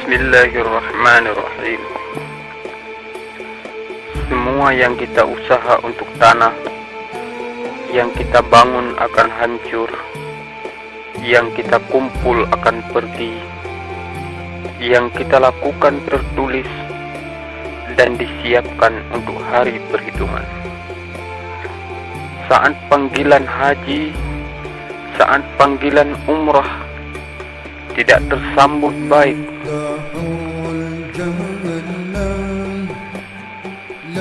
Bismillahirrahmanirrahim. Semua yang kita usaha untuk tanah, yang kita bangun akan hancur, yang kita kumpul akan pergi, yang kita lakukan tertulis dan disiapkan untuk hari perhitungan. Saat panggilan haji, saat panggilan umrah tidak tersambut baik,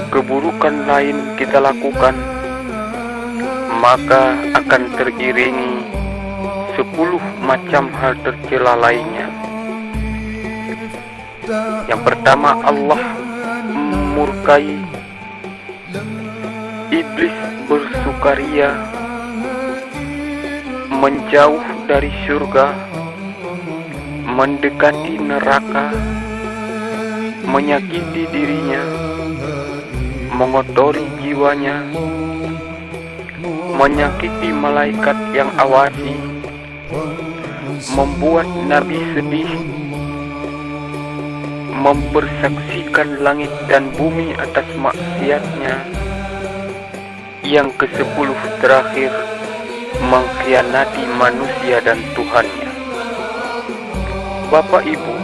keburukan lain kita lakukan, maka akan teriringi 10 macam hal tercela lainnya. Yang pertama, Allah murkai, iblis bersukaria, menjauh dari surga, mendekati neraka, menyakiti dirinya, mengotori jiwanya, menyakiti malaikat yang awasi, membuat Nabi sedih, mempersaksikan langit dan bumi atas maksiatnya. Yang ke-10 terakhir, mengkhianati manusia dan Tuhannya. Bapak Ibu,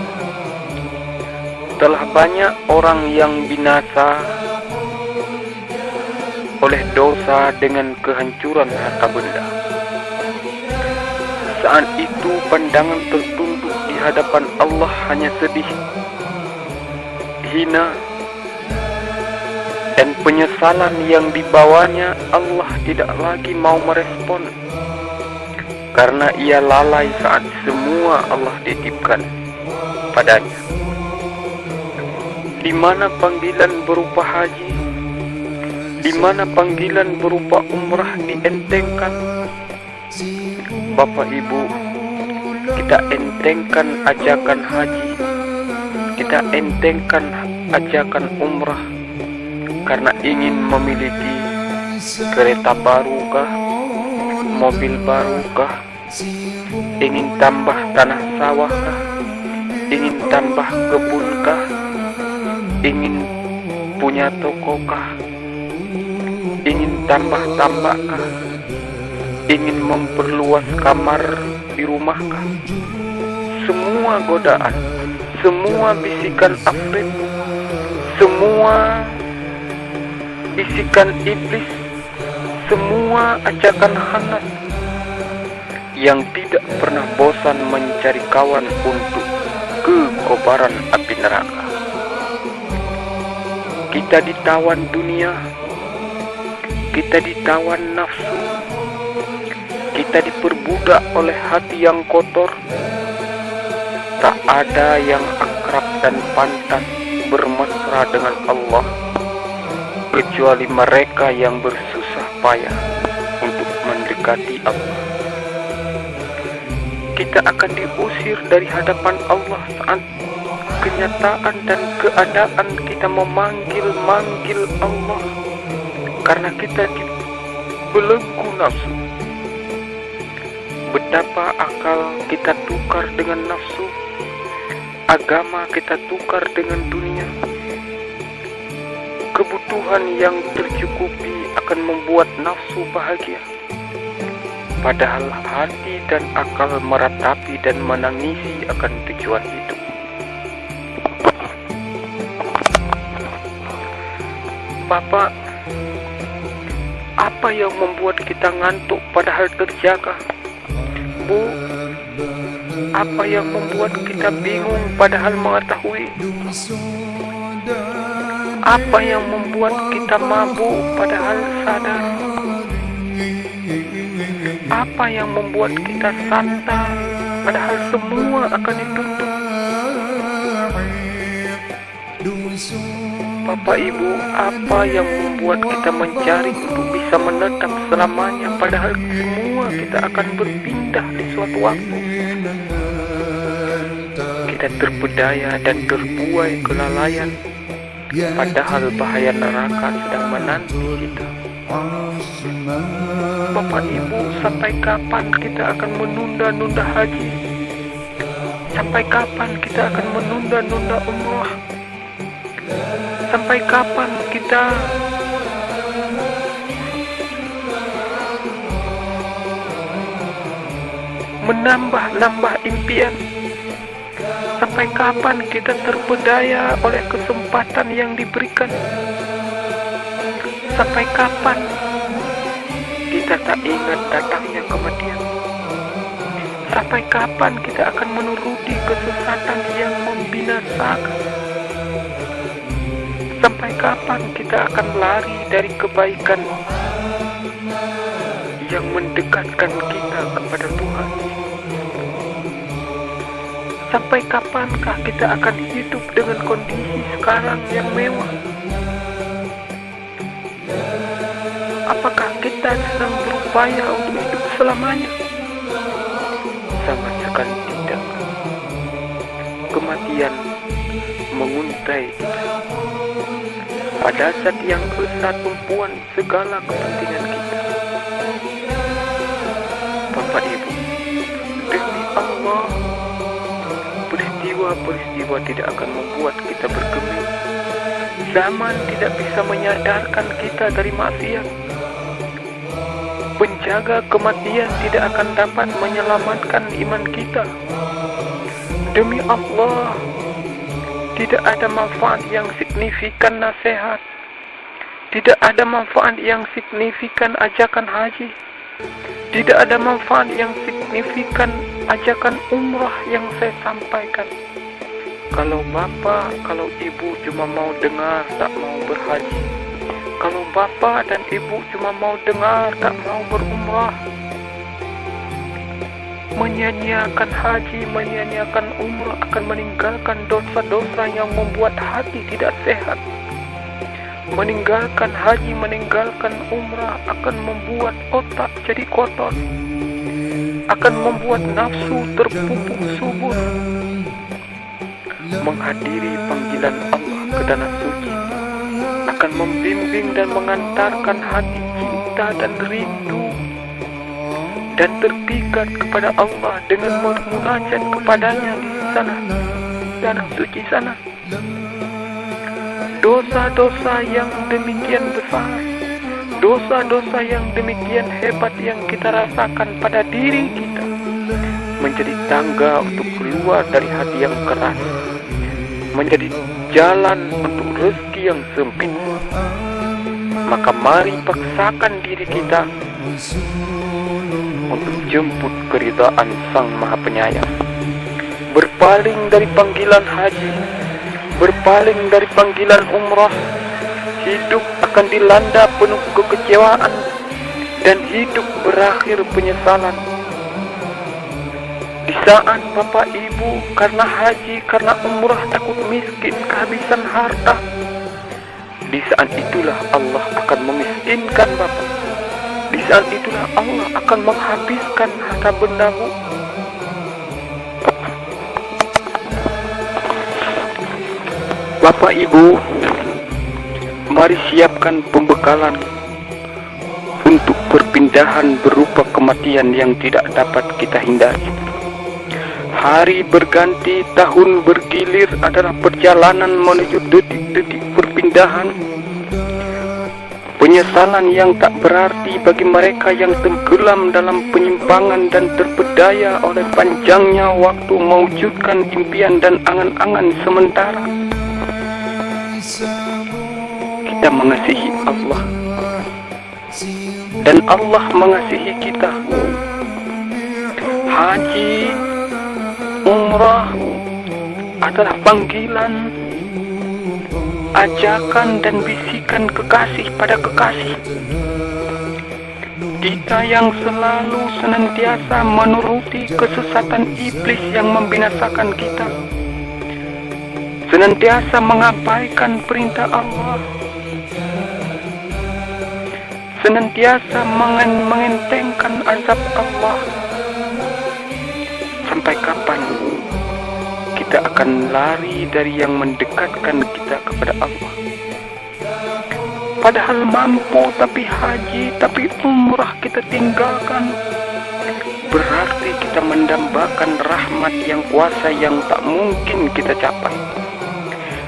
telah banyak orang yang binasa oleh dosa dengan kehancuran harta benda. Saat itu pandangan tertunduk di hadapan Allah hanya sedih, hina, dan penyesalan yang dibawanya. Allah tidak lagi mau merespon, karena ia lalai saat semua Allah titipkan padanya. Di mana panggilan berupa haji, di mana panggilan berupa umrah dientengkan. Bapak Ibu, kita entengkan ajakan haji, kita entengkan ajakan umrah karena ingin memiliki kereta barukah, mobil barukah, ingin tambah tanah sawahkah, ingin tambah kebunkah, ingin punya tokokah, ingin tambah tambakkah, ingin memperluas kamar di rumahkah. Semua godaan, semua bisikan afrit, semua bisikan iblis, semua ajakan khannas yang tidak pernah bosan mencari kawan untuk kekobaran api neraka. Kita ditawan dunia, kita ditawan nafsu, kita diperbudak oleh hati yang kotor. Tak ada yang akrab dan pantas bermesra dengan Allah kecuali mereka yang bersusah payah untuk mendekati Allah. Kita akan diusir dari hadapan Allah saat kenyataan dan keadaan kita memanggil-manggil Allah, karena kita dibelenggu nafsu. Betapa akal kita tukar dengan nafsu, agama kita tukar dengan dunia. Kebutuhan yang tercukupi akan membuat nafsu bahagia, padahal hati dan akal meratapi dan menangisi akan tujuan hidup. Bapak, apa yang membuat kita ngantuk padahal terjaga? Bu, apa yang membuat kita bingung padahal mengetahui? Apa yang membuat kita mabuk padahal sadar? Apa yang membuat kita santai padahal semua akan dituntut? Bapak Ibu, apa yang membuat kita mencari untuk bisa menetap selamanya padahal semua kita akan berpindah di suatu waktu? Kita terpedaya dan terbuai kelalaian, padahal bahaya neraka sedang menanti kita. Bapak Ibu, sampai kapan kita akan menunda-nunda haji? Sampai kapan kita akan menunda-nunda umrah? Sampai kapan kita menambah-nambah impian? Sampai kapan kita terpedaya oleh kesempatan yang diberikan? Sampai kapan kita tak ingat datangnya kematian? Sampai kapan kita akan menuruti kesesatan yang membinasakan? Sampai kapan kita akan lari dari kebaikan yang mendekatkan kita kepada Tuhan? Sampai kapankah kita akan hidup dengan kondisi sekarang yang mewah? Apakah kita sedang berupaya untuk hidup selamanya? Sama sekali tidak. Kematian menguntai kita. Pada saat yang besar tumpuan segala kepentingan kita. Bapak Ibu, demi Allah, peristiwa tidak akan membuat kita bergeming. Zaman tidak bisa menyadarkan kita dari maksiat. Penjaga kematian tidak akan dapat menyelamatkan iman kita. Demi Allah, tidak ada manfaat yang signifikan nasihat. Tidak ada manfaat yang signifikan ajakan haji. Tidak ada manfaat yang signifikan ajakan umrah yang saya sampaikan. Kalau bapak, kalau ibu cuma mau dengar, tak mau berhaji. Kalau bapak dan ibu cuma mau dengar, tak mau berumrah. Menyanyiakan haji, menyanyiakan umrah akan meninggalkan dosa-dosa yang membuat hati tidak sehat. Meninggalkan haji, meninggalkan umrah akan membuat otak jadi kotor. Akan membuat nafsu terpupuk subur. Menghadiri panggilan Allah ke tanah suci akan membimbing dan mengantarkan hati cinta dan rindu dan terpikat kepada Allah dengan bermunajat kepadanya di sana, tanah suci sana. Dosa-dosa yang demikian besar, dosa-dosa yang demikian hebat yang kita rasakan pada diri kita menjadi tangga untuk keluar dari hati yang keras, menjadi jalan untuk rezeki yang sempit. Maka mari paksakan diri kita untuk jemput keridhaan Sang Maha Penyayang. Berpaling dari panggilan haji, berpaling dari panggilan umrah. Hidup akan dilanda penuh kekecewaan dan hidup berakhir penyesalan. Di saat bapak ibu karena haji, karena umrah takut miskin, kehabisan harta, di saat itulah Allah akan memiskinkan bapak. Di saat itulah Allah akan menghabiskan harta bendamu. Bapak ibu, mari siapkan pembekalan untuk perpindahan berupa kematian yang tidak dapat kita hindari. Hari berganti, tahun bergilir adalah perjalanan menuju detik-detik perpindahan. Penyesalan yang tak berarti bagi mereka yang tenggelam dalam penyimpangan dan terpedaya oleh panjangnya waktu mewujudkan impian dan angan-angan sementara. Kita mengasihi Allah dan Allah mengasihi kita. Haji, umrah adalah panggilan, ajakan dan bisikan kekasih pada kekasih. Kita yang selalu senantiasa menuruti kesesatan iblis yang membinasakan kita, senantiasa mengabaikan perintah Allah, senantiasa mengentengkan azab Allah. Sampai kapan kita akan lari dari yang mendekatkan kita kepada Allah? Padahal mampu, tapi haji, tapi umrah kita tinggalkan. berarti kita mendambakan rahmat yang kuasa yang tak mungkin kita capai.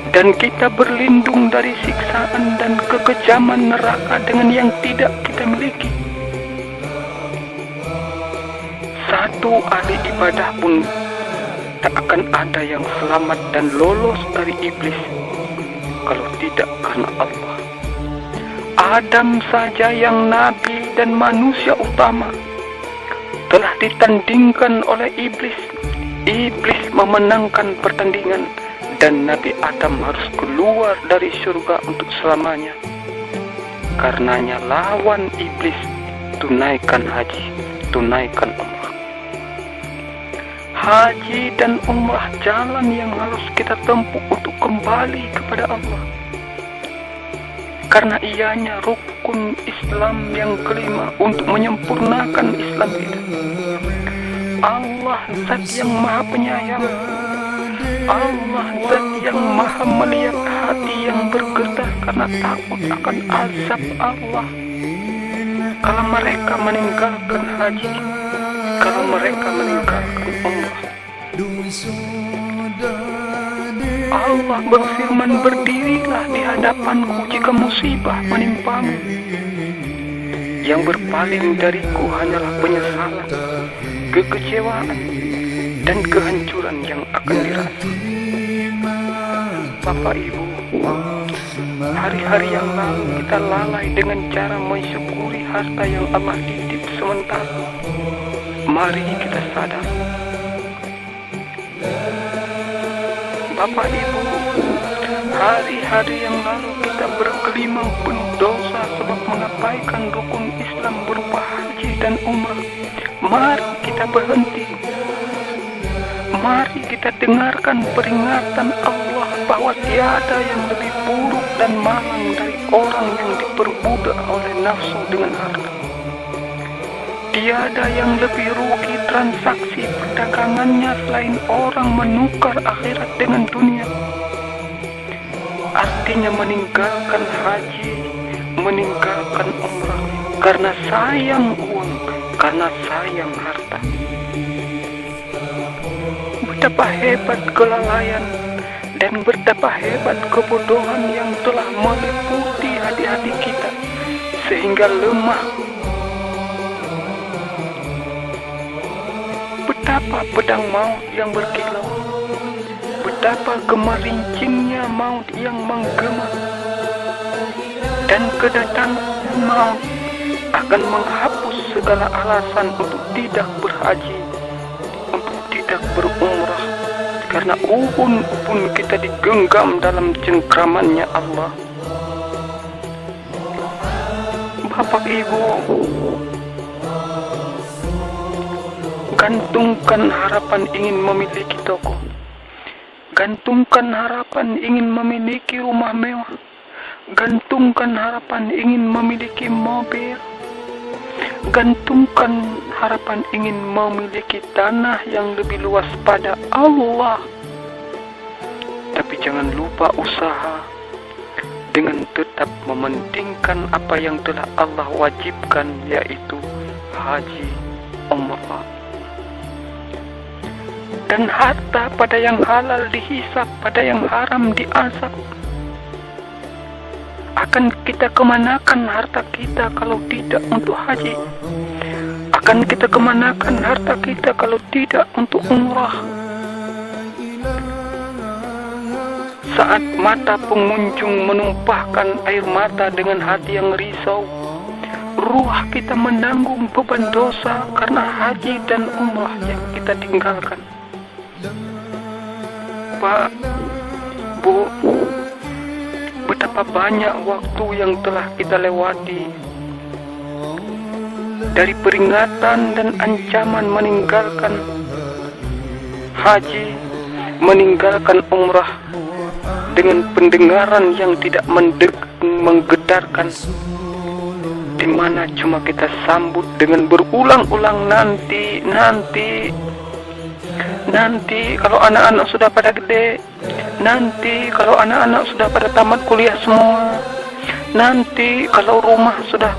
Dan kita berlindung dari siksaan dan kekejaman neraka dengan yang tidak kita miliki. Satu ahli ibadah pun tak akan ada yang selamat dan lolos dari iblis kalau tidak karena Allah. Adam saja yang nabi dan manusia utama telah ditandingkan oleh iblis. Iblis memenangkan pertandingan dan Nabi Adam harus keluar dari surga untuk selamanya. Karenanya lawan iblis, tunaikan haji, tunaikan umrah. Haji dan umrah jalan yang harus kita tempuh untuk kembali kepada Allah. Karena ianya rukun Islam yang kelima untuk menyempurnakan Islam kita. Allah Zat yang Maha Penyayang, Allah Zat yang Maha melihat hati yang bergetar karena takut akan azab Allah kalau mereka meninggalkan haji, kalau mereka meninggalkan umrah. Allah berfirman, berdirilah di hadapanku jika musibah menimpamu. Yang berpaling dariku hanyalah penyesalan, kekecewaan, dan kehancuran yang akan dirasa. Bapak Ibu, hari-hari yang lalu kita lalai dengan cara mensyukuri harta yang Allah titip sementara. Mari kita sadar. Bapak Ibu, hari-hari yang lalu kita bergelimang penuh dosa sebab mengabaikan rukun Islam berupa haji dan umrah. Mari kita berhenti. Mari kita dengarkan peringatan Allah bahwa tiada yang lebih buruk dan malang dari orang yang diperbudak oleh nafsu dengan harta. Tiada yang lebih rugi transaksi perdagangannya selain orang menukar akhirat dengan dunia. Artinya meninggalkan haji, meninggalkan umrah karena sayang uang, karena sayang harta. Betapa hebat kelalaian dan betapa hebat kebodohan yang telah meliputi hati-hati kita sehingga lemah. Betapa pedang maut yang berkilau, betapa gemarincingnya maut yang menggema, dan kedatangan maut akan menghapus segala alasan untuk tidak berhaji, untuk tidak berumrah, karena ubun-ubun kita digenggam dalam cengkramannya Allah. Bapak Ibu, gantungkan harapan ingin memiliki toko, gantungkan harapan ingin memiliki rumah mewah, gantungkan harapan ingin memiliki mobil, gantungkan harapan ingin memiliki tanah yang lebih luas pada Allah. Tapi jangan lupa usaha dengan tetap mementingkan apa yang telah Allah wajibkan, yaitu haji, umrah. Dan harta pada yang halal dihisap, pada yang haram diazab. Akan kita kemanakan harta kita kalau tidak untuk haji? Akan kita kemanakan harta kita kalau tidak untuk umrah? Saat mata pengunjung menumpahkan air mata dengan hati yang risau, ruh kita menanggung beban dosa karena haji dan umrah yang kita tinggalkan. Pak, Bu, betapa banyak waktu yang telah kita lewati dari peringatan dan ancaman meninggalkan haji, meninggalkan umrah dengan pendengaran yang tidak menggetarkan, di mana cuma kita sambut dengan berulang-ulang nanti kalau anak-anak sudah pada gede, nanti kalau anak-anak sudah pada tamat kuliah semua, nanti kalau rumah sudah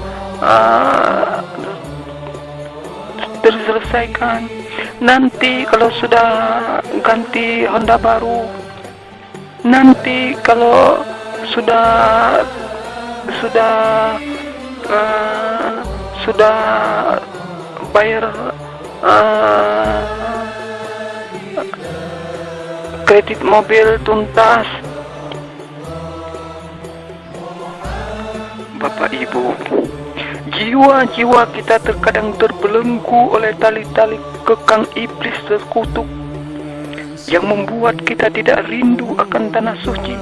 terselesaikan. Nanti kalau sudah ganti Honda baru, nanti kalau sudah bayar kredit mobil tuntas. Bapak Ibu, jiwa-jiwa kita terkadang terbelenggu oleh tali-tali kekang iblis terkutuk yang membuat kita tidak rindu akan tanah suci,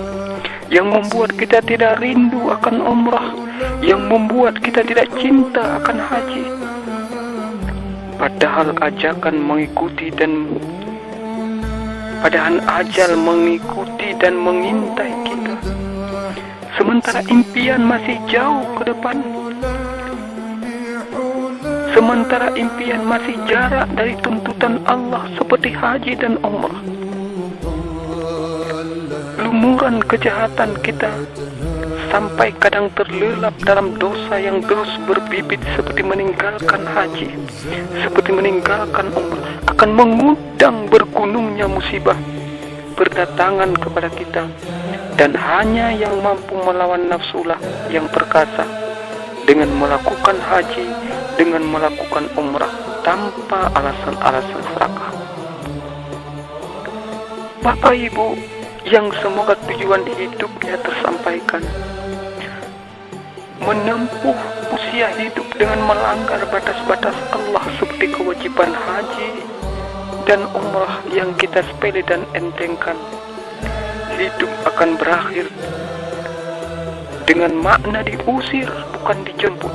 yang membuat kita tidak rindu akan umrah, yang membuat kita tidak cinta akan haji. Padahal ajal mengikuti dan mengintai kita. Sementara impian masih jauh ke depan. Sementara impian masih jarak dari tuntutan Allah seperti haji dan umrah. Lumuran kejahatan kita sampai kadang terlelap dalam dosa yang terus berbibit seperti meninggalkan haji, seperti meninggalkan umrah, akan mengundang bergunungnya musibah berdatangan kepada kita. Dan hanya yang mampu melawan nafsulah yang perkasa dengan melakukan haji, dengan melakukan umrah tanpa alasan-alasan serakah. Bapak Ibu yang semoga tujuan hidupnya tersampaikan, menempuh usia hidup dengan melanggar batas-batas Allah seperti kewajiban haji dan umrah yang kita sepele dan entengkan, hidup akan berakhir dengan makna diusir, bukan dijemput.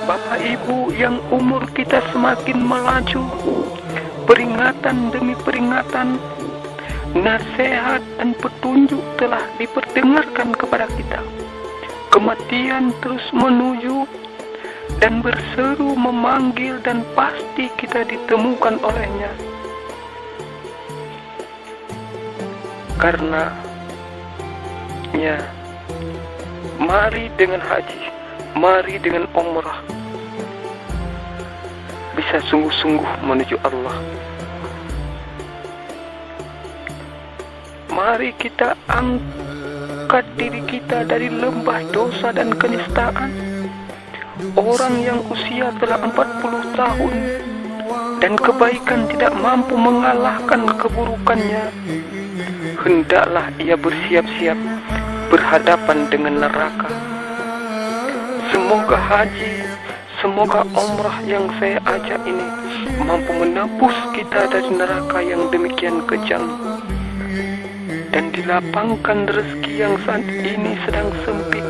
Bapak Ibu yang umur kita semakin melaju, peringatan demi peringatan, nasihat dan petunjuk telah diperdengarkan kepada kita. Kematian terus menuju dan berseru memanggil, dan pasti kita ditemukan olehnya. Karena mari dengan haji, mari dengan umrah, bisa sungguh-sungguh menuju Allah. Mari kita angkat diri kita dari lembah dosa dan kenistaan. Orang yang usia telah 40 tahun dan kebaikan tidak mampu mengalahkan keburukannya, hendaklah ia bersiap-siap berhadapan dengan neraka. Semoga haji, semoga umrah yang saya ajak ini mampu menebus kita dari neraka yang demikian kejam, dan dilapangkan rezeki yang saat ini sedang sempit.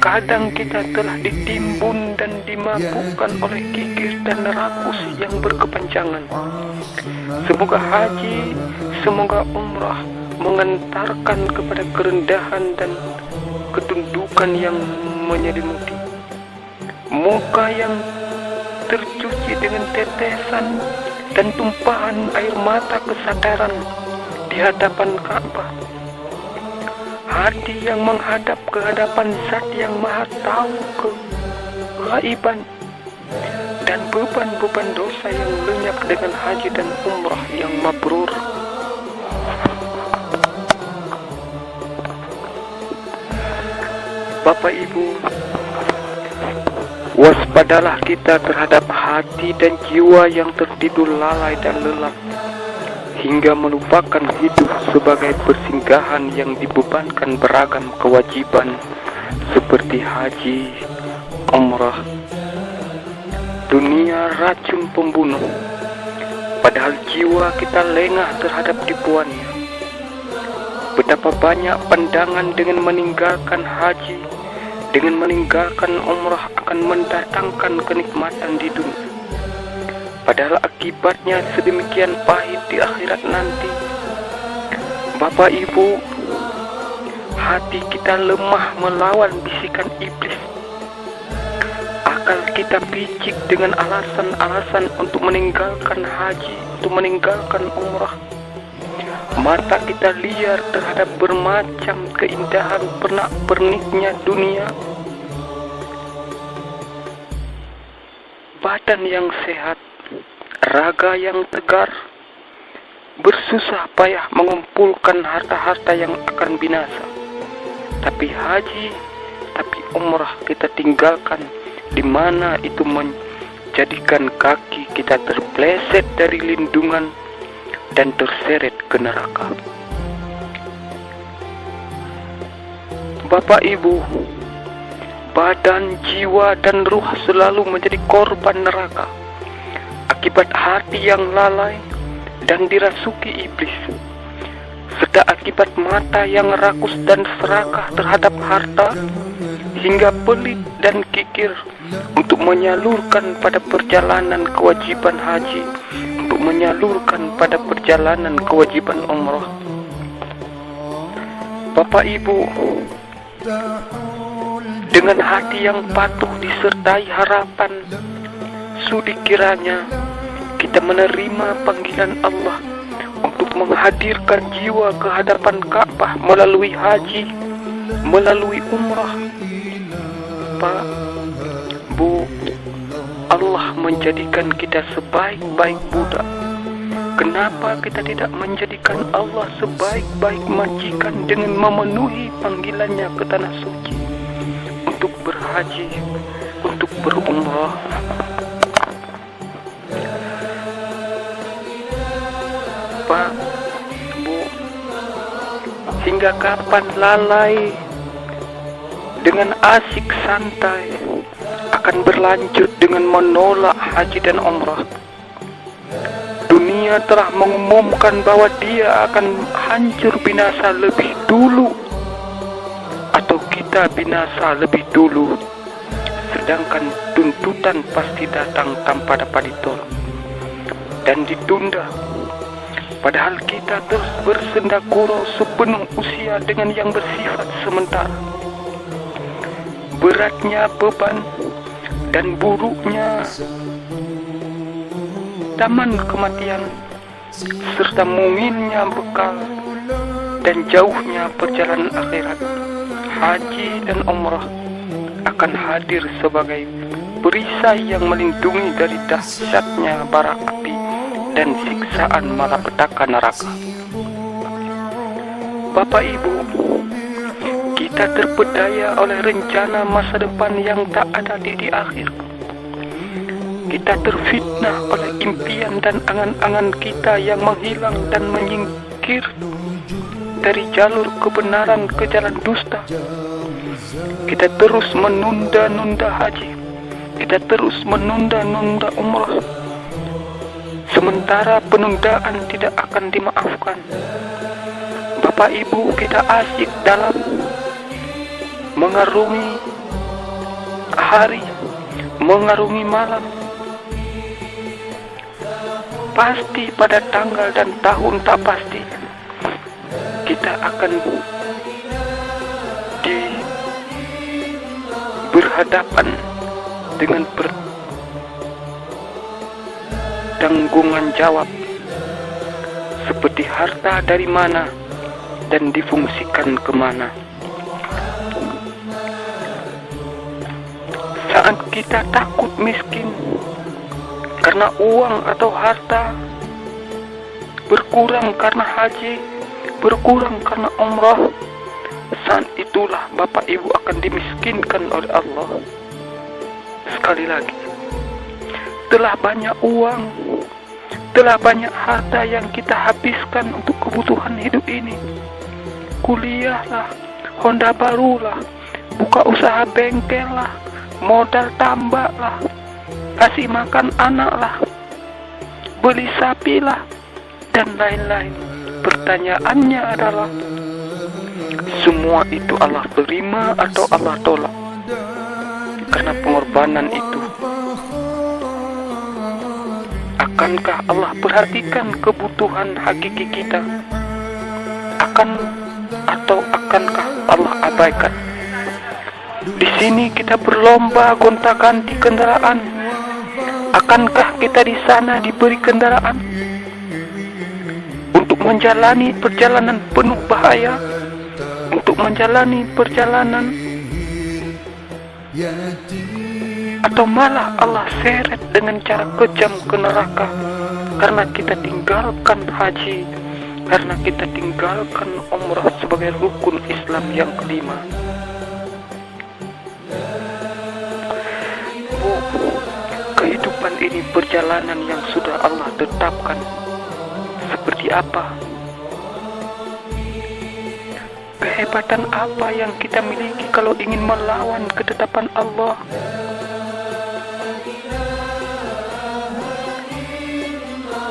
Kadang kita telah ditimbun dan dimabukkan oleh kikir dan rakus yang berkepanjangan. Semoga haji, semoga umrah mengantarkan kepada kerendahan dan ketundukan yang menyelimuti. Muka yang tercuci dengan tetesan dan tumpahan air mata kesadaran di hadapan Ka'bah. Hati yang menghadap ke hadapan Zat yang Maha Tahu kegaiban, dan beban-beban dosa yang lenyap dengan haji dan umrah yang mabrur. Bapak Ibu, waspadalah kita terhadap hati dan jiwa yang tertidur lalai dan lelap, hingga melupakan hidup sebagai persinggahan yang dibebankan beragam kewajiban seperti haji, umrah. Dunia racun pembunuh, padahal jiwa kita lengah terhadap tipuannya. Betapa banyak pandangan dengan meninggalkan haji, dengan meninggalkan umrah akan mendatangkan kenikmatan di dunia, padahal akibatnya sedemikian pahit di akhirat nanti. Bapak Ibu, hati kita lemah melawan bisikan iblis. Akal kita picik dengan alasan-alasan untuk meninggalkan haji, untuk meninggalkan umrah. Mata kita liar terhadap bermacam keindahan pernak-perniknya dunia. badan yang sehat, raga yang tegar, bersusah payah mengumpulkan harta-harta yang akan binasa. Tapi haji, tapi umrah kita tinggalkan, di mana itu menjadikan kaki kita terpleset dari lindungan dan terseret ke neraka. Bapak Ibu, badan, jiwa, dan ruh selalu menjadi korban neraka akibat hati yang lalai dan dirasuki iblis, serta akibat mata yang rakus dan serakah terhadap harta, hingga pelit dan kikir untuk menyalurkan pada perjalanan kewajiban haji, untuk menyalurkan pada perjalanan kewajiban umrah. Bapak Ibu, dengan hati yang patuh disertai harapan, sudi kiranya kita menerima panggilan Allah untuk menghadirkan jiwa ke hadapan Ka'bah melalui haji, melalui umrah. Pak, Bu, Allah menjadikan kita sebaik-baik budak. Kenapa kita tidak menjadikan Allah sebaik-baik majikan dengan memenuhi panggilannya ke tanah suci untuk berhaji, untuk berumrah? Pak, Bu, hingga kapan lalai dengan asik santai akan berlanjut dengan menolak haji dan umrah? Dunia telah mengumumkan bahwa dia akan hancur binasa lebih dulu, atau kita binasa lebih dulu, sedangkan tuntutan pasti datang tanpa dapat ditolak dan ditunda. Padahal kita terus bersendakuro sepenuh usia dengan yang bersifat sementara. Beratnya beban dan buruknya taman kematian, serta mungilnya bekal dan jauhnya perjalanan akhirat, haji dan umrah akan hadir sebagai perisai yang melindungi dari dahsyatnya bara api dan siksaan malapetaka neraka. Bapak Ibu, kita terpedaya oleh rencana masa depan yang tak ada di akhir. Kita terfitnah oleh impian dan angan-angan kita yang menghilang dan menyingkir dari jalur kebenaran ke jalan dusta. Kita terus menunda-nunda haji, kita terus menunda-nunda umrah, sementara penundaan tidak akan dimaafkan. Bapak Ibu, kita asyik dalam mengarungi hari, mengarungi malam. Pasti pada tanggal dan tahun tak pasti kita akan berhadapan dengan tanggungan jawab seperti harta dari mana dan difungsikan kemana. Saat kita takut miskin karena uang atau harta, berkurang karena haji, berkurang karena umrah, saat itulah Bapak Ibu akan dimiskinkan oleh Allah. Sekali lagi, telah banyak uang, telah banyak harta yang kita habiskan untuk kebutuhan hidup ini. Kuliah lah, Honda baru lah, buka usaha bengkel lah, modal tambah lah, kasih makan anak lah, beli sapi lah, dan lain-lain. Pertanyaannya adalah, semua itu Allah terima atau Allah tolak? Karena pengorbanan itu, akankah Allah perhatikan kebutuhan hakiki kita? Akankah Allah abaikan? Di sini kita berlomba gonta-ganti kendaraan. Akankah kita di sana diberi kendaraan untuk menjalani perjalanan penuh bahaya, untuk menjalani perjalanan atau malah Allah seret dengan cara kejam ke neraka karena kita tinggalkan haji, karena kita tinggalkan umrah sebagai rukun Islam yang kelima. Bu, kehidupan ini perjalanan yang sudah Allah tetapkan. Seperti apa? Kehebatan apa yang kita miliki kalau ingin melawan ketetapan Allah?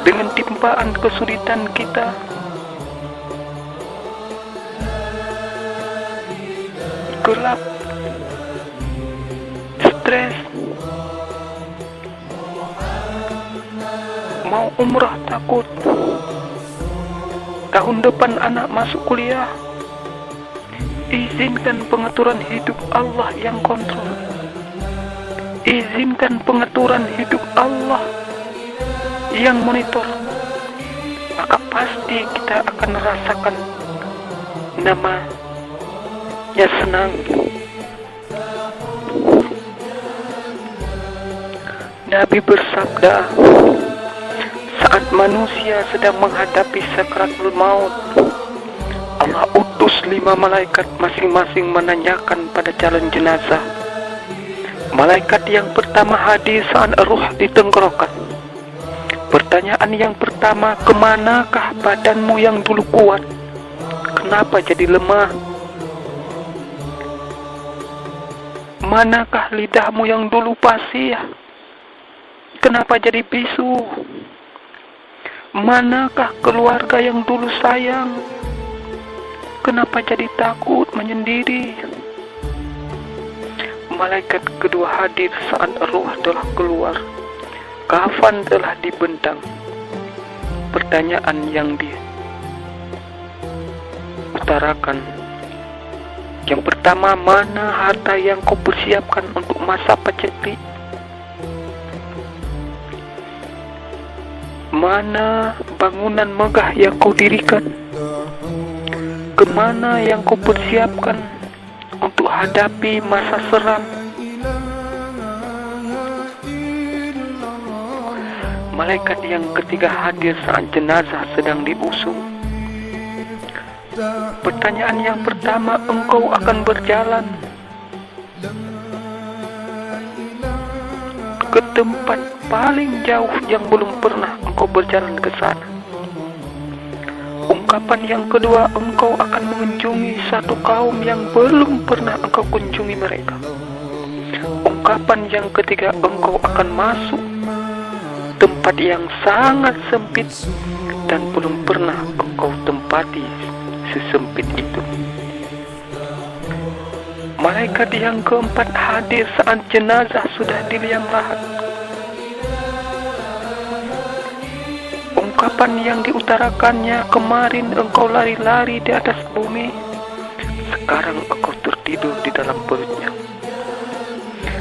Dengan timpaan kesulitan kita, gelap, stres, mau umrah takut, tahun depan anak masuk kuliah. Izinkan pengaturan hidup Allah yang kontrol. Izinkan pengaturan hidup Allah yang monitor. Maka pasti kita akan merasakan namanya senang. Nabi bersabda, saat manusia sedang menghadapi sakaratul maut, Allah utus 5 malaikat masing-masing menanyakan pada calon jenazah. Malaikat yang pertama hadir saat ruh ditenggorokan. Pertanyaan yang pertama, kemanakah badanmu yang dulu kuat? Kenapa jadi lemah? Manakah lidahmu yang dulu fasih? Kenapa jadi bisu? Manakah keluarga yang dulu sayang? Kenapa jadi takut menyendiri? Malaikat kedua hadir saat ruh telah keluar, kafan telah dibentang. Pertanyaan yang diutarakan, yang pertama, mana harta yang kau persiapkan untuk masa paceklik? Mana bangunan megah yang kau dirikan? Kemana yang kau persiapkan untuk hadapi masa seram? Malaikat yang ketiga hadir saat jenazah sedang diusung. Pertanyaan yang pertama, engkau akan berjalan ke tempat paling jauh yang belum pernah engkau berjalan ke sana. Ungkapan yang kedua, engkau akan mengunjungi satu kaum yang belum pernah engkau kunjungi mereka. Ungkapan yang ketiga, engkau akan masuk tempat yang sangat sempit dan belum pernah engkau tempati sesempit itu. Malaikat yang keempat hadir saat jenazah sudah di liang lahat. Ungkapan yang diutarakannya, kemarin engkau lari-lari di atas bumi, sekarang engkau tertidur di dalam perutnya.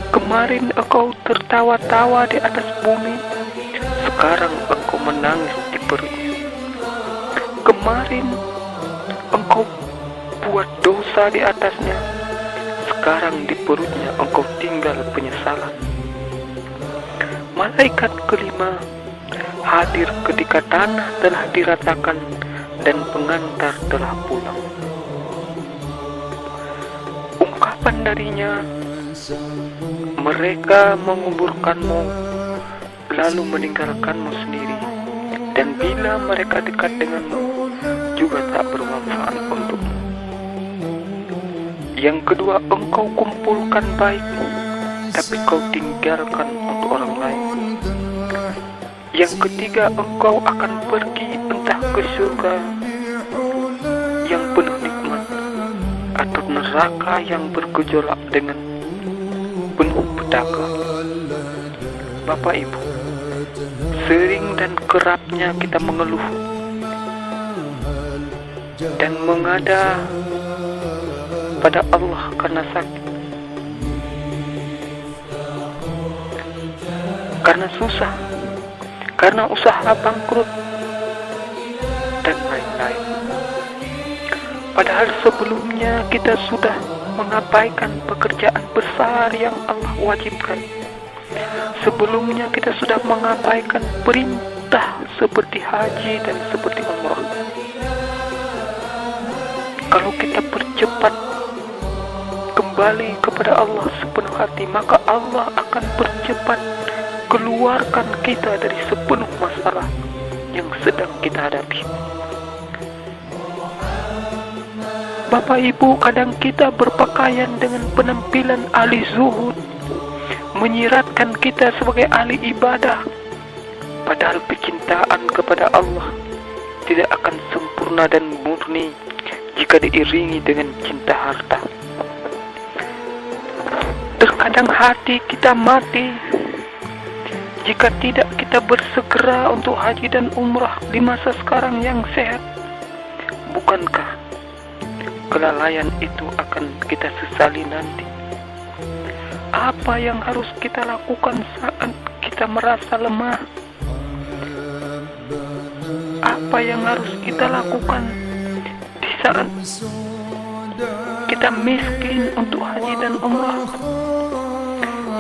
Kemarin engkau tertawa-tawa di atas bumi, sekarang engkau menangis di perutnya. Kemarin engkau buat dosa di atasnya, sekarang di perutnya engkau tinggal penyesalan. Malaikat kelima hadir ketika tanah telah diratakan dan pengantar telah pulang. Ungkapan darinya, mereka menguburkanmu lalu meninggalkanmu sendiri, dan bila mereka dekat denganmu juga tak bermanfaat untukmu. Yang kedua, engkau kumpulkan baik, tapi kau tinggalkan untuk orang lain. Yang ketiga, engkau akan pergi entah ke surga yang penuh nikmat atau neraka yang bergejolak dengan penuh petaka. Bapak Ibu, sering dan kerapnya kita mengeluh dan mengada pada Allah karena sakit, karena susah, karena usaha bangkrut, dan lain-lain. Padahal sebelumnya kita sudah mengabaikan pekerjaan besar yang Allah wajibkan, Sebelumnya kita sudah mengabaikan perintah seperti haji dan seperti umrah. Kalau kita percepat kembali kepada Allah sepenuh hati, maka Allah akan percepat keluarkan kita dari sepenuh masalah yang sedang kita hadapi. Bapak Ibu, kadang kita berpakaian dengan penampilan ahli zuhud, menyiratkan kita sebagai ahli ibadah, padahal kecintaan kepada Allah tidak akan sempurna dan murni jika diiringi dengan cinta harta. Terkadang hati kita mati jika tidak kita bersegera untuk haji dan umrah di masa sekarang yang sehat. Bukankah kelalaian itu akan kita sesali nanti? Apa yang harus kita lakukan saat kita merasa lemah? Apa yang harus kita lakukan di saat kita miskin untuk haji dan umrah?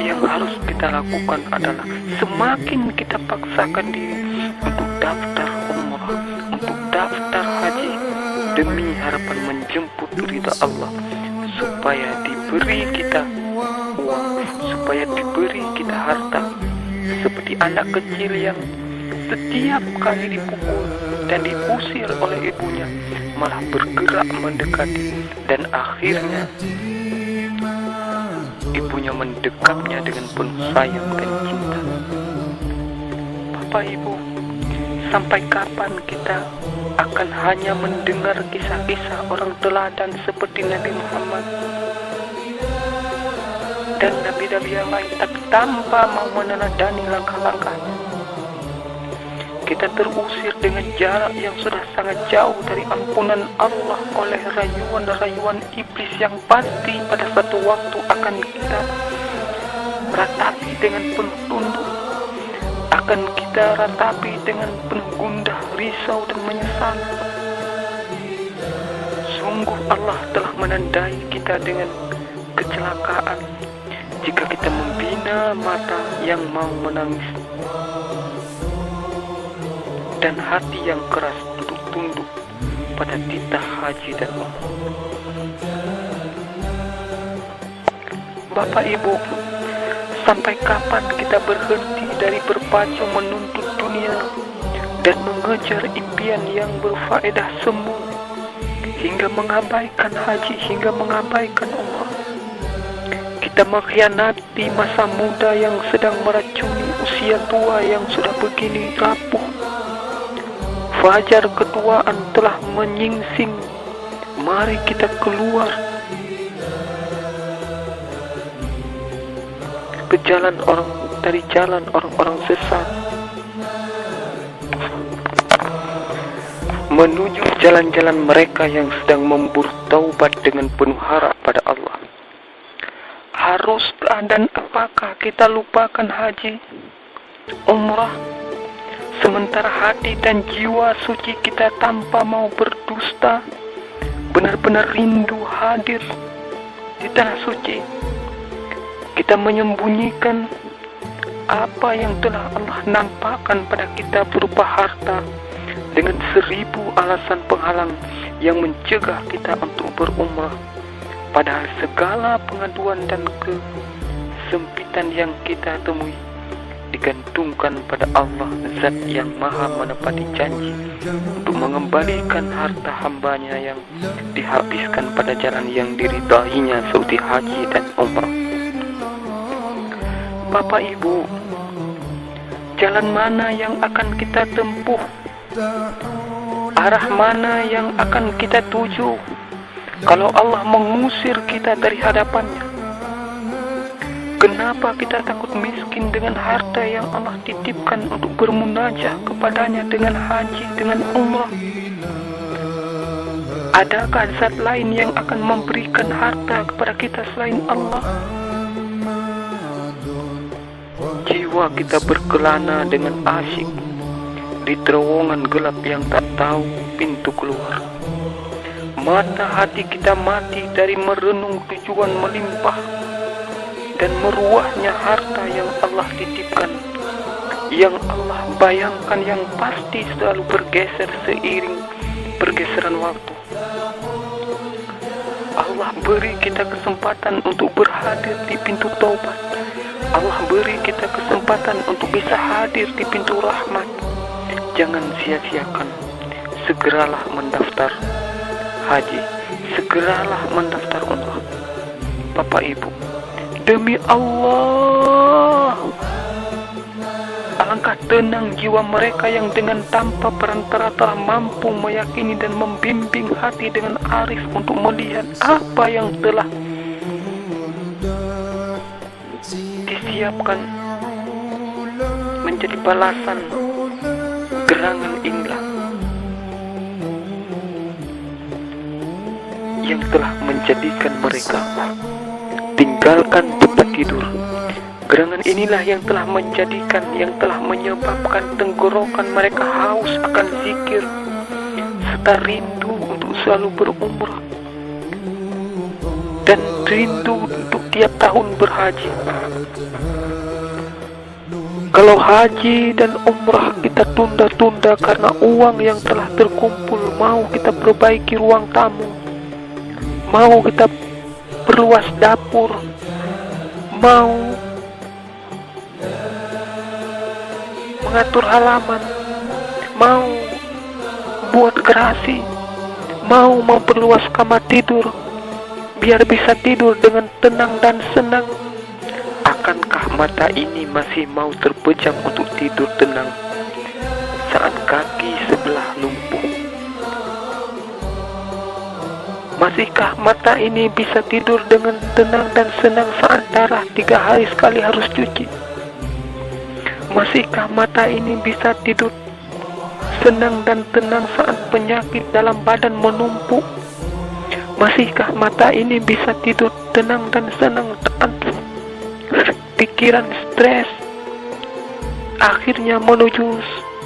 Yang harus kita lakukan adalah semakin kita paksakan diri untuk daftar umrah, untuk daftar haji, demi harapan menjemput ridha Allah, supaya diberi kita uang, supaya diberi kita harta, seperti anak kecil yang setiap kali dipukul dan diusir oleh ibunya malah bergerak mendekati, dan akhirnya ibunya mendekapnya dengan penuh sayang dan cinta. Bapak Ibu, sampai kapan kita akan hanya mendengar kisah-kisah orang teladan seperti Nabi Muhammad dan nabi-nabi yang lain, tapi tanpa mau meneladani langkah-langkahnya? Kita terusir dengan jarak yang sudah sangat jauh dari ampunan Allah oleh rayuan-rayuan iblis yang pasti pada satu waktu akan kita ratapi dengan penuh tunduk, akan kita ratapi dengan penuh gundah, risau dan menyesal. Sungguh Allah telah menandai kita dengan kecelakaan jika kita membina mata yang mau menangis dan hati yang keras untuk tunduk pada titah haji dan umrah. Bapak Ibu, sampai kapan kita berhenti dari berpacu menuntut dunia dan mengejar impian yang berfaedah semu, hingga mengabaikan haji, hingga mengabaikan umrah? Kita mengkhianati masa muda yang sedang meracuni usia tua yang sudah begini rapuh. Fajar ketuaan telah menyingsing. Mari kita keluar ke jalan dari jalan orang-orang sesat, menuju jalan-jalan mereka yang sedang memburu taubat dengan penuh harap pada Allah. Haruskah dan apakah kita lupakan haji, umrah, sementara hati dan jiwa suci kita tanpa mau berdusta benar-benar rindu hadir di tanah suci? Kita menyembunyikan apa yang telah Allah nampakkan pada kita berupa harta dengan 1000 alasan penghalang yang mencegah kita untuk berumrah. Padahal segala pengaduan dan kesempitan yang kita temui digantungkan pada Allah, Zat yang maha menepati janji untuk mengembalikan harta hambanya yang dihabiskan pada jalan yang diridainya seperti haji dan umrah. Bapak Ibu, jalan mana yang akan kita tempuh? Arah mana yang akan kita tuju kalau Allah mengusir kita dari hadapannya? Kenapa kita takut miskin dengan harta yang Allah titipkan untuk bermunajah kepadanya dengan haji, dengan umrah? Adakah zat lain yang akan memberikan harta kepada kita selain Allah? Jiwa kita berkelana dengan asyik di terowongan gelap yang tak tahu pintu keluar. Mata hati kita mati dari merenung tujuan melimpah dan meruahnya harta yang Allah titipkan, yang Allah bayangkan, yang pasti selalu bergeser seiring pergeseran waktu. Allah beri kita kesempatan untuk berhadir di pintu taubat. Allah beri kita kesempatan untuk bisa hadir di pintu rahmat. Jangan sia-siakan. Segeralah mendaftar haji. Segeralah mendaftar umrah. Bapak Ibu, demi Allah, alangkah tenang jiwa mereka yang dengan tanpa perantara telah mampu meyakini dan membimbing hati dengan arif untuk melihat apa yang telah disiapkan menjadi balasan gerangan imlak yang telah menjadikan mereka tinggalkan tempat tidur. Gerangan inilah yang telah menjadikan, yang telah menyebabkan tenggorokan mereka haus akan zikir serta rindu untuk selalu berumrah dan rindu untuk tiap tahun berhaji. Kalau haji dan umrah kita tunda-tunda karena uang yang telah terkumpul, mau kita perbaiki ruang tamu, mau kita perluas dapur, mau mengatur halaman, mau buat gerasi, mau memperluas kamar tidur biar bisa tidur dengan tenang dan senang. Akankah mata ini masih mau terpejam untuk tidur tenang saat kaki sebelah lumpuh? Masihkah mata ini bisa tidur dengan tenang dan senang saat darah 3 hari sekali harus cuci? Masihkah mata ini bisa tidur senang dan tenang saat penyakit dalam badan menumpuk? Masihkah mata ini bisa tidur tenang dan senang saat pikiran stres akhirnya menuju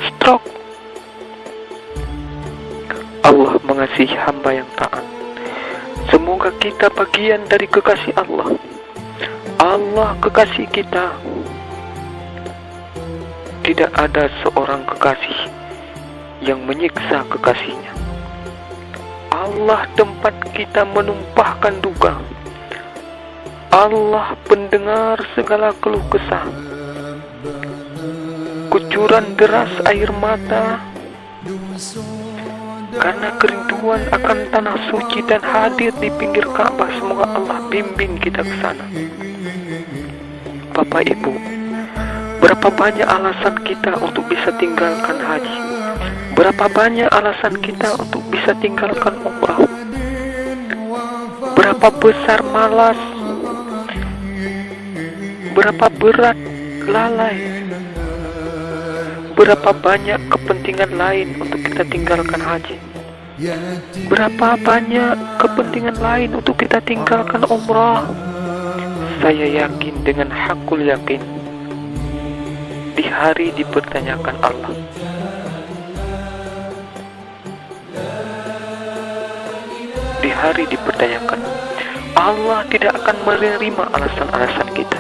stroke? Allah mengasihi hamba yang taat. Semoga kita bagian dari kekasih Allah. Allah kekasih kita. Tidak ada seorang kekasih yang menyiksa kekasihnya. Allah tempat kita menumpahkan duka. Allah pendengar segala keluh kesah. Kucuran deras air mata karena kerinduan akan tanah suci dan hadir di pinggir Ka'bah. Semoga Allah bimbing kita ke sana. Bapak Ibu, berapa banyak alasan kita untuk bisa tinggalkan haji? Berapa banyak alasan kita untuk bisa tinggalkan umrah? Berapa besar malas? Berapa berat lalai? Berapa banyak kepentingan lain untuk kita tinggalkan haji? Berapa banyak kepentingan lain untuk kita tinggalkan umrah? Saya yakin dengan hakul yakin, di hari dipertanyakan Allah, di hari dipertanyakan, Allah tidak akan menerima alasan-alasan kita.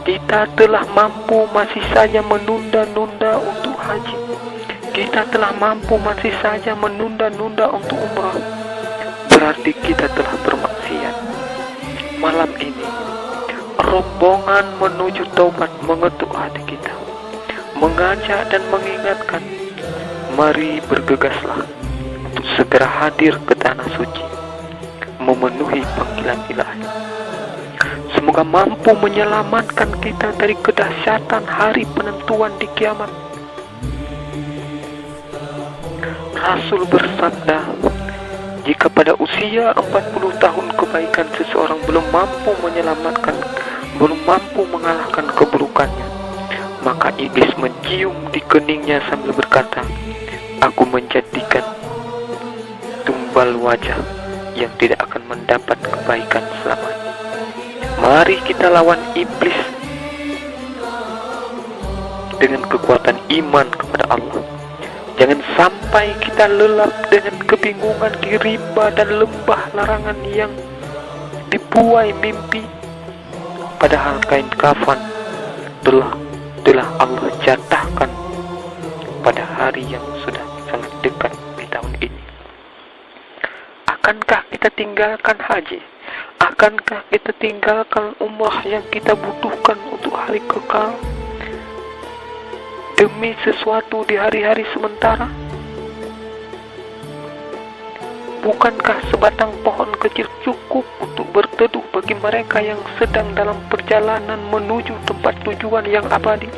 Kita telah mampu masih saja menunda-nunda untuk haji. Kita telah mampu masih saja menunda-nunda untuk umrah. Berarti kita telah bermaksiat. Malam ini, rombongan menuju taubat mengetuk hati kita, mengajak dan mengingatkan, mari bergegaslah untuk segera hadir ke tanah suci, memenuhi panggilan ilahi. Semoga mampu menyelamatkan kita dari kedahsyatan hari penentuan di kiamat. Rasul bersabda, jika pada usia 40 tahun kebaikan seseorang belum mampu menyelamatkan, belum mampu mengalahkan keburukannya, maka iblis mencium di keningnya sambil berkata, aku menjadikan tumbal wajah yang tidak akan mendapat kebaikan selamanya. Mari kita lawan iblis dengan kekuatan iman kepada Allah. Jangan sampai kita lelap dengan kebingungan di rimba dan lembah larangan yang dibuai mimpi. Padahal kain kafan telah Allah jatahkan pada hari yang sudah sangat dekat di tahun ini. Akankah kita tinggalkan haji? Akankah kita tinggalkan umrah yang kita butuhkan untuk hari kekal demi sesuatu di hari-hari sementara? Bukankah sebatang pohon kecil cukup untuk berteduh bagi mereka yang sedang dalam perjalanan menuju tempat tujuan yang abadi?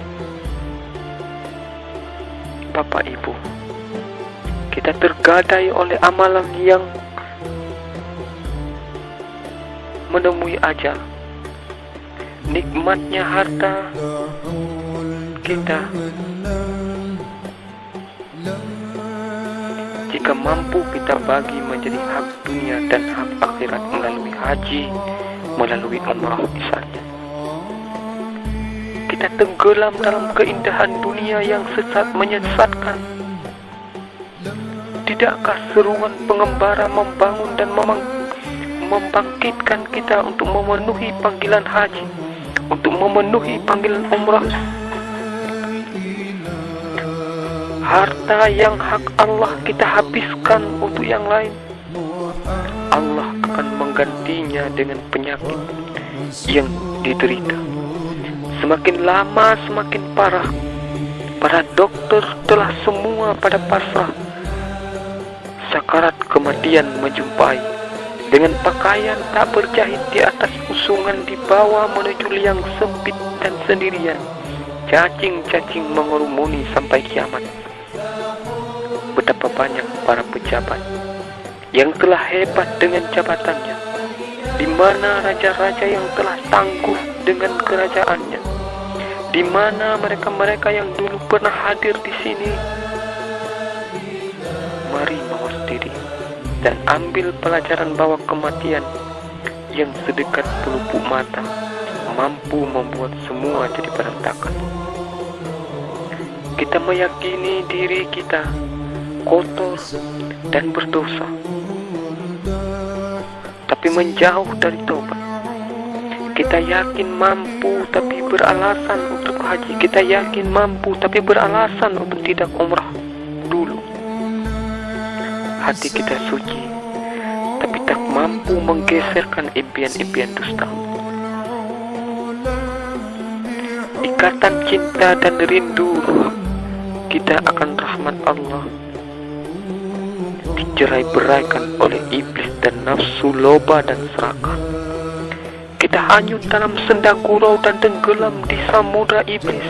Bapak Ibu, kita tergadai oleh amalan yang menemui ajal. Nikmatnya harta kita, jika mampu kita bagi menjadi hak dunia dan hak akhirat melalui haji, melalui umrah misalnya. Kita tenggelam dalam keindahan dunia yang sesat menyesatkan. Tidakkah seruan pengembara membangun dan membangkitkan kita untuk memenuhi panggilan haji, untuk memenuhi panggilan umrah? Harta yang hak Allah kita habiskan untuk yang lain, Allah akan menggantinya dengan penyakit yang diderita. Semakin lama semakin parah. Para dokter telah semua pada pasrah. Sakarat kematian menjumpai. Dengan pakaian tak berjahit di atas usungan dibawa menuju liang sempit dan sendirian. Cacing-cacing mengerumuni sampai kiamat. Betapa banyak para pejabat yang telah hebat dengan jabatannya, di mana raja-raja yang telah tangguh dengan kerajaannya, di mana mereka-mereka yang dulu pernah hadir di sini. Mari mawas diri dan ambil pelajaran bahwa kematian yang sedekat pelupuk mata mampu membuat semua jadi berantakan. Kita meyakini diri kita kotor dan berdosa, tapi menjauh dari tobat. Kita yakin mampu tapi beralasan untuk haji. Kita yakin mampu tapi beralasan untuk tidak umrah dulu. Hati kita suci tapi tak mampu menggeserkan impian-impian dusta. Ikatan cinta dan rindu kita akan rahmat Allah dicerai-beraikan oleh iblis dan nafsu loba dan serakah. Kita hanyut dalam senda gurau dan tenggelam di samudra iblis.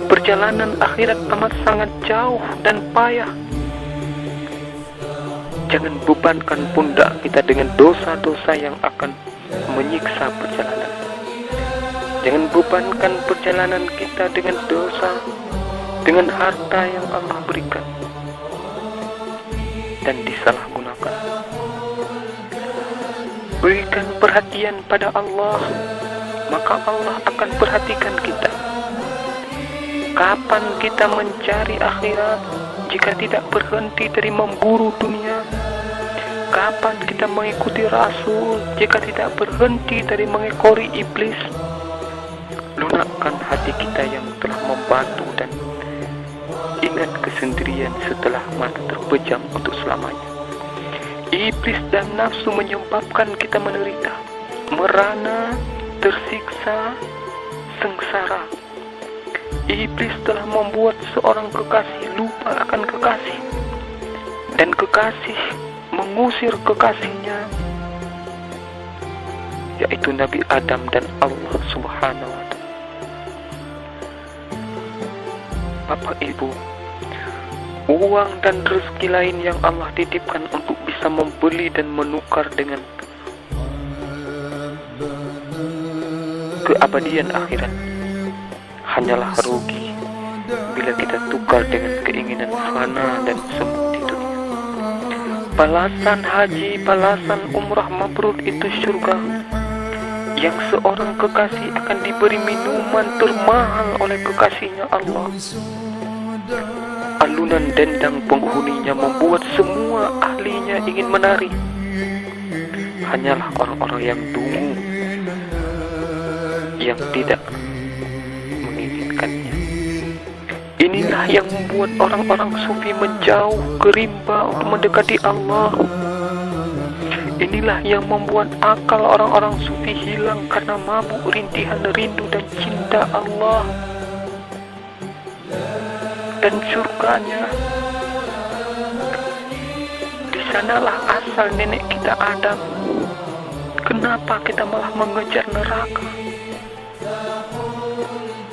Perjalanan akhirat amat sangat jauh dan payah. Jangan bebankan pundak kita dengan dosa-dosa yang akan menyiksa perjalanan. Jangan bebankan perjalanan kita dengan dosa, dengan harta yang Allah berikan dan disalahgunakan. Berikan perhatian pada Allah, maka Allah akan perhatikan kita. Kapan kita mencari akhirat jika tidak berhenti dari memburu dunia? Kapan kita mengikuti Rasul jika tidak berhenti dari mengekori iblis? Lunakkan hati kita yang telah membatu dan ingat kesendirian setelah mata terpejam untuk selamanya. Iblis dan nafsu menyebabkan kita menderita, merana, tersiksa, sengsara. Iblis telah membuat seorang kekasih lupa akan kekasih, dan kekasih mengusir kekasihnya, yaitu Nabi Adam dan Allah Subhanahu wa Ta'ala. Bapak Ibu, uang dan rezeki lain yang Allah titipkan untuk bisa membeli dan menukar dengan keabadian akhirat hanyalah rugi bila kita tukar dengan keinginan fana dan semu di dunia. Balasan haji, balasan umrah mabrur itu surga, yang seorang kekasih akan diberi minuman termahal oleh kekasihnya Allah. Alunan dendang penghuninya membuat semua ahlinya ingin menari. Hanyalah orang-orang yang dungu yang tidak menginginkannya. Inilah yang membuat orang-orang sufi menjauh ke rimba untuk mendekati Allah. Inilah yang membuat akal orang-orang sufi hilang karena mabuk rintihan rindu dan cinta Allah dan surganya. Di sanalah asal nenek kita Adam. Kenapa kita malah mengejar neraka?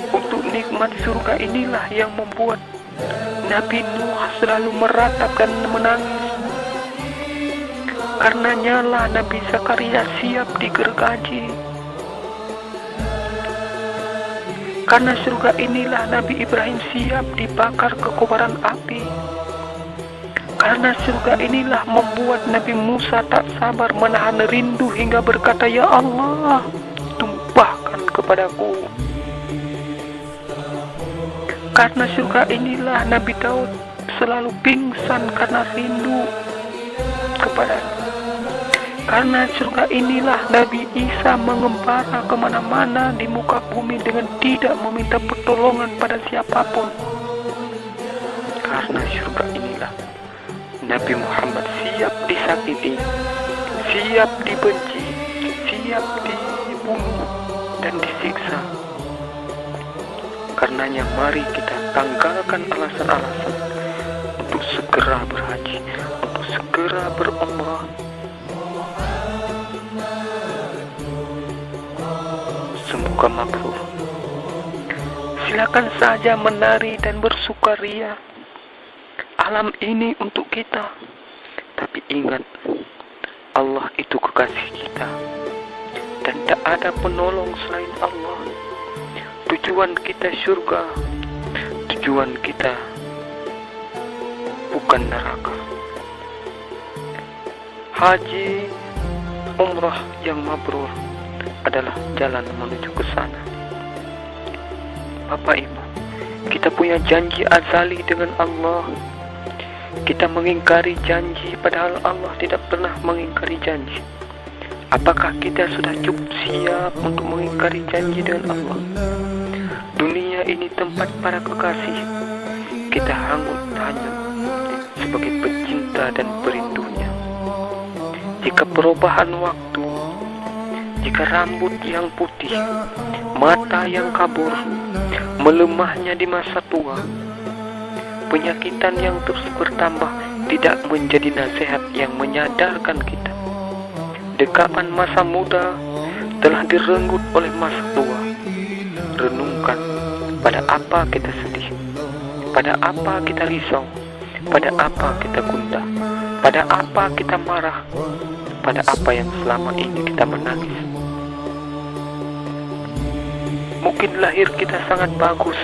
Untuk nikmat surga inilah yang membuat Nabi Nuh selalu meratap dan menangis. Karenanya lah Nabi Zakaria siap digergaji. Karena surga inilah Nabi Ibrahim siap dibakar ke kobaran api. Karena surga inilah membuat Nabi Musa tak sabar menahan rindu hingga berkata, "Ya Allah, tumpahkan kepadaku." Karena surga inilah Nabi Daud selalu pingsan karena rindu kepadanya. Karena surga inilah Nabi Isa mengembara kemana-mana di muka bumi dengan tidak meminta pertolongan pada siapapun. Karena surga inilah Nabi Muhammad siap disakiti, siap dibenci, siap dibunuh dan disiksa. Karenanya mari kita tanggalkan alasan-alasan untuk segera berhaji, untuk segera berumrah. Semoga mabrur. Silakan saja menari dan bersukaria. Alam ini untuk kita. Tapi ingat, Allah itu kekasih kita. Dan tak ada penolong selain Allah. Tujuan kita surga. Tujuan kita bukan neraka. Haji, umrah yang mabrur adalah jalan menuju ke sana. Bapak Ibu, kita punya janji azali dengan Allah. Kita mengingkari janji padahal Allah tidak pernah mengingkari janji. Apakah kita sudah cukup siap untuk mengingkari janji dengan Allah? Dunia ini tempat para kekasih. Kita hangut hanyut sebagai pecinta dan perindunya. Jika perubahan waktu, jika rambut yang putih, mata yang kabur, melemahnya di masa tua, penyakitan yang terus bertambah tidak menjadi nasihat yang menyadarkan kita. Dekapan masa muda telah direnggut oleh masa tua. Renungkan pada apa kita sedih, pada apa kita risau, pada apa kita gundah, pada apa kita marah, pada apa yang selama ini kita menangis. Mungkin lahir kita sangat bagus,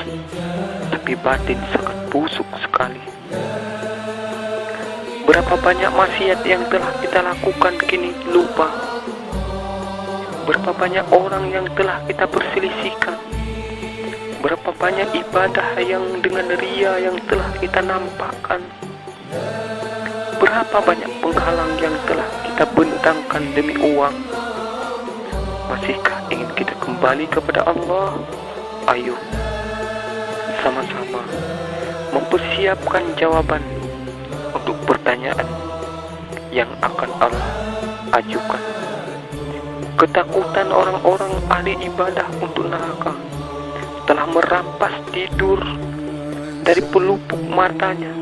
tapi batin sangat busuk sekali. Berapa banyak maksiat yang telah kita lakukan kini lupa. Berapa banyak orang yang telah kita perselisihkan. Berapa banyak ibadah yang dengan ria yang telah kita nampakkan. Berapa banyak penghalang yang telah kita bentangkan demi uang. Masihkah ingin kita kembali kepada Allah? Ayo, sama-sama mempersiapkan jawaban untuk pertanyaan yang akan Allah ajukan. Ketakutan orang-orang ahli ibadah untuk neraka telah merampas tidur dari pelupuk matanya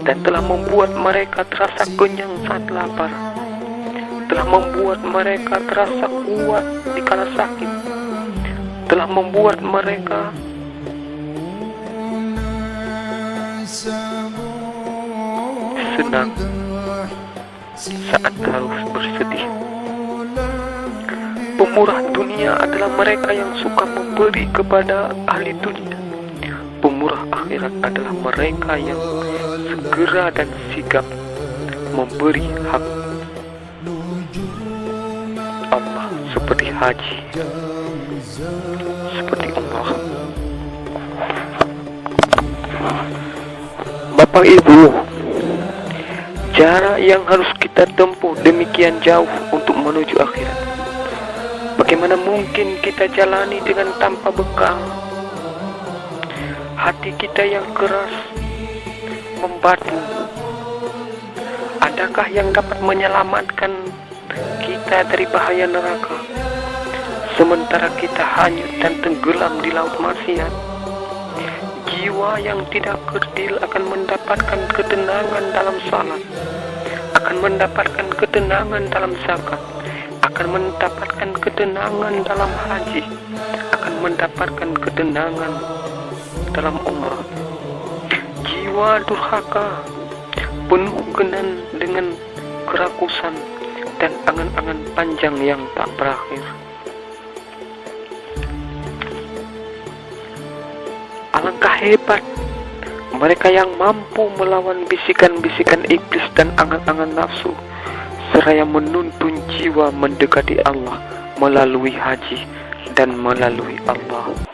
dan telah membuat mereka terasa kenyang saat lapar, telah membuat mereka terasa kuat di kala sakit, telah membuat mereka senang saat harus bersedih. Pemurah dunia adalah mereka yang suka memberi kepada ahli dunia. Pemurah akhirat adalah mereka yang segera dan sigap memberi hak Allah, seperti haji, seperti umrah. Bapak Ibu, jarak yang harus kita tempuh demikian jauh untuk menuju akhirat. Bagaimana mungkin kita jalani dengan tanpa bekal? Hati kita yang keras, membatu. Adakah yang dapat menyelamatkan kita dari bahaya neraka, sementara kita hanyut dan tenggelam di laut maksiat? Jiwa yang tidak kerdil akan mendapatkan ketenangan dalam salat, akan mendapatkan ketenangan dalam zakat, akan mendapatkan ketenangan dalam haji, akan mendapatkan ketenangan dalam umrah. Jiwa durhaka, penuh dengan kerakusan dan angan-angan panjang yang tak berakhir. Alangkah hebat mereka yang mampu melawan bisikan-bisikan iblis dan angan-angan nafsu, seraya menuntun jiwa mendekati Allah melalui haji dan melalui Allah.